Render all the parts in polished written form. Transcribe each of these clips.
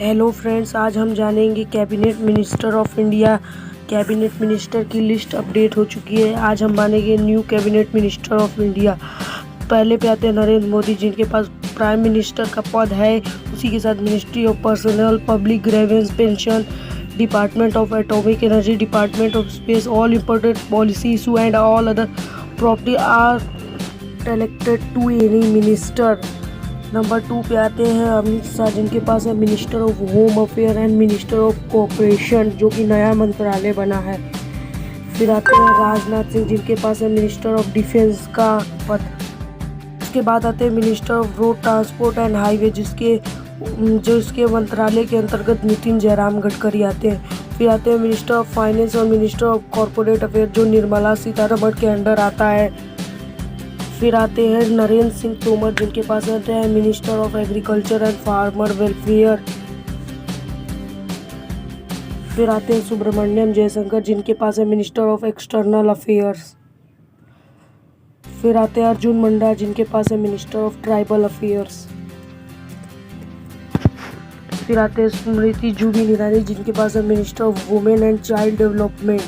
Hello friends, आज हम जानेंगे cabinet minister of India. Cabinet minister की लिस्ट अपडेट हो चुकी है। आज हम मानेंगे new cabinet minister of India. पहले पे आते हैं नरेंद्र मोदी, जिनके पास प्राइम मिनिस्टर का पद है। उसी के साथ ministry of personnel, public grievance, pension, department of atomic energy, department of space, all important policy issue and all other property are elected to any minister. Number 2 पे आते हैं अमित शाह, जिनके पास है minister of home affair and minister of cooperation, जो कि नया मंत्रालय बना है। फिर आते हैं राजनाथ सिंह, जिनके पास है मिनिस्टर ऑफ डिफेंस का पद। उसके बाद आते हैं minister of road transport and highway, जिसके मंत्रालय के अंतर्गत नितिन जयराम गडकरी आते हैं। फिर आते हैं मिनिस्टर ऑफ फाइनेंस और मिनिस्टर ऑफ कॉरपोरेट अफेयर, जो निर्मला सीतारमण के अंडर आता है। फिर आते हैं नरेंद्र सिंह तोमर, जिनके पास आते हैं minister of agriculture and farmer welfare. फिर आते हैं सुब्रमण्यम जयशंकर, जिनके पास है मिनिस्टर ऑफ एक्सटर्नल अफेयर्स। फिर आते हैं अर्जुन मुंडा, जिनके पास है मिनिस्टर ऑफ ट्राइबल अफेयर्स। फिर आते हैं स्मृति जुबिन ईरानी, जिनके पास है minister of women and child development.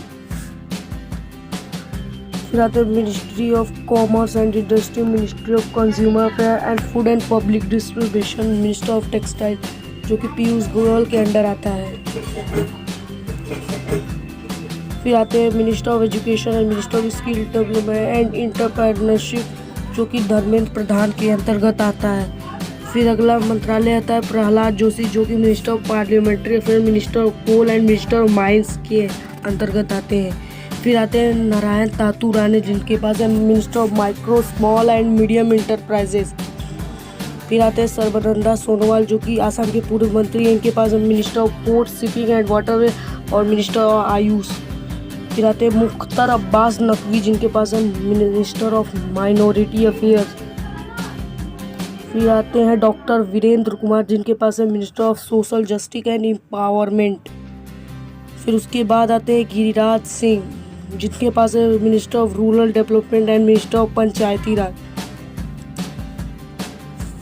फिर आते हैं ministry of commerce and industry, ministry of consumer affair and food and public distribution, minister of textile, जो कि पीयूष गोयल के अंडर आता है। फिर आते हैं minister of education and minister of skill development and entrepreneurship, जो कि धर्मेंद्र प्रधान के अंतर्गत आता है। फिर अगला मंत्रालय आता है प्रहलाद जोशी, जो कि minister of parliamentary affair, minister of coal and minister of mines के अंतर्गत आते हैं। फिर आते हैं नारायण तातू राणे, जिनके पास है minister of micro small and medium enterprises. फिर आते हैं सर्बानंद सोनोवाल, जो कि आसाम के पूर्व मंत्री हैं। इनके पास है minister of port, shipping and waterway और मिनिस्टर ऑफ आयुष। फिर आते हैं मुख्तार अब्बास नकवी, जिनके पास है मिनिस्टर ऑफ माइनॉरिटी अफेयर्स। फिर आते हैं डॉक्टर वीरेंद्र कुमार, जिनके पास है minister of social justice and empowerment. फिर उसके बाद आते हैं गिरिराज सिंह, जिनके पास है minister of rural development and minister of Panchayati Raj.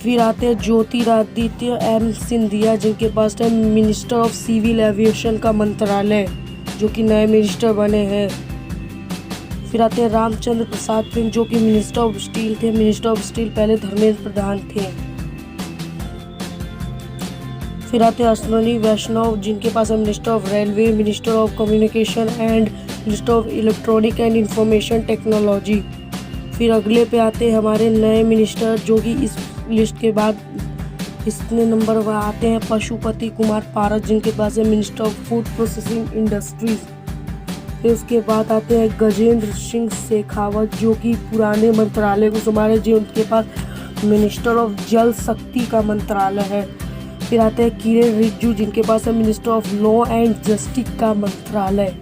फिर आते हैं ज्योतिरादित्य एम सिंधिया, जिनके पास है मिनिस्टर ऑफ सिविल एविएशन का मंत्रालय, जो कि नए मिनिस्टर बने हैं। फिर आते हैं रामचंद्र प्रसाद सिंह, जो कि मिनिस्टर ऑफ स्टील थे। मिनिस्टर ऑफ स्टील पहले धर्मेंद्र प्रधान थे। फिर आते हैं अश्विनी वैष्णव, जिनके पास है minister of railway, minister of communication and minister of electronic and information technology. फिर अगले पे आते हैं हमारे नए मिनिस्टर, जो कि इस लिस्ट के बाद इसने नंबर पर आते हैं पशुपति कुमार पारस, जिनके पास है minister of food processing industries. फिर उसके बाद आते हैं गजेंद्र सिंह शेखावत, जो कि पुराने मंत्रालय को संभाले, जो उनके पास मिनिस्टर ऑफ जल शक्ति का मंत्रालय है। फिर आते हैं किरेन रिजिजू, जिनके पास है minister of law and justice का मंत्रालय।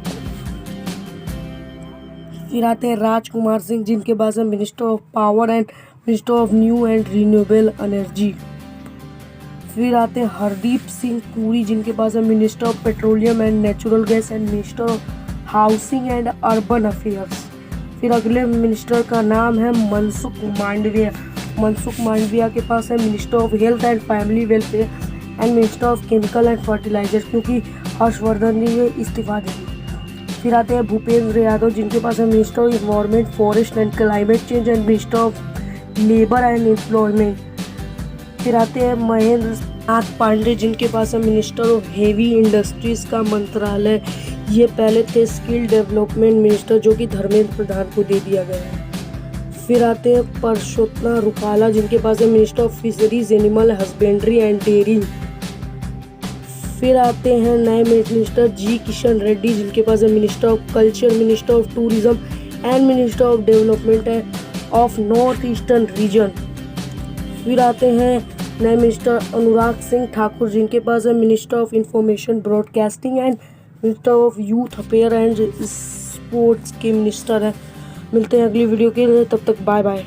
फिर आते हैं राजकुमार सिंह, जिनके पास है minister of power and minister of new and renewable energy. फिर आते हैं हरदीप सिंह पुरी, जिनके पास है minister of petroleum and natural gas and minister of housing and urban affairs. फिर अगले मिनिस्टर का नाम है मनसुख मांडविया। मनसुख मांडविया के पास है minister of health and family welfare and minister of chemical and fertiliser, क्योंकि हर्षवर्धन ने ये इस्तीफा दे दी। फिर आते हैं भूपेंद्र यादव, जिनके पास है minister of environment, forest and climate change and minister of labour and employment. फिर आते हैं महेंद्र नाथ पांडे, जिनके पास है मिनिस्टर ऑफ हेवी इंडस्ट्रीज का मंत्रालय। ये पहले थे स्किल डेवलपमेंट मिनिस्टर, जो कि धर्मेंद्र प्रधान को दे दिया गया है। फिर आते हैं परशोत्तम रुपाला, जिनके पास है minister of fisheries, animal husbandry and dairying. फिर आते हैं नए मिनिस्टर जी किशन रेड्डी, जिनके पास है minister of culture, minister of tourism and minister of development of north eastern region. फिर आते हैं नए मिनिस्टर अनुराग सिंह ठाकुर, जिनके पास है minister of information broadcasting and minister of youth affair and sports के मिनिस्टर है। मिलते हैं अगली वीडियो के लिए, तब तक बाय बाय।